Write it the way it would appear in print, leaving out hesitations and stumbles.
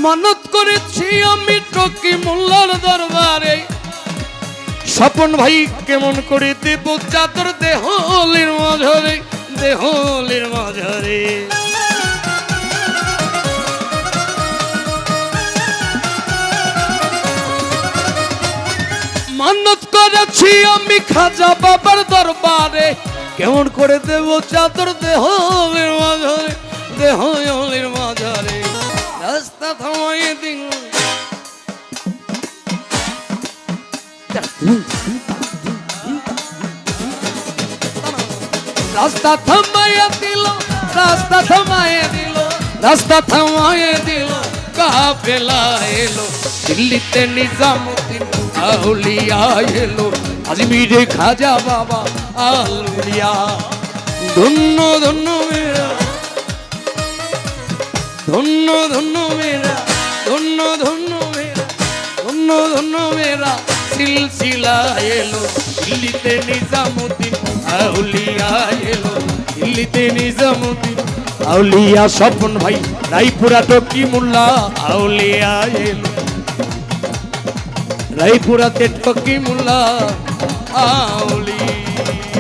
মানত করেছি আমি টকি মোল্লার দরবারে, স্বপন ভাই কেমন করে দেব চাদর দেহলির মাঝারে, দেহলির মাঝারে। মানত করেছি আমি খাজা বাবার দরবারে, কেমন করে দেব চাদর দেহলির মাঝারে, দেহলির মাঝারে। রাস্তা থামাইয়ে দিন, রাস্তা থামাইয়ে দিল, রাস্তা থামাইয়ে দিল, রাস্তা থামাইয়ে দিল, কাফেলা এলো দিল্লিতে নিজামুদ্দিন আউলিয়া এলো, আজমিরে খাজা বাবা আউলিয়া। ধন্য ধন্য মেরা, ধন্য ধন্য মেরা, ধন্য ধন্য মেরা, ধন্য ধন্য মেরা সিলসিলা এলো দিল্লিতে নিজামুদ্দিন আউলিয়া এলো, দিল্লিতে নিজামুদ্দিন আউলিয়া। স্বপন ভাই রায়পুরা টকি মোল্লা আউলিয়া এলো, রায়পুরাতে টকি মোল্লা আউলিয়া।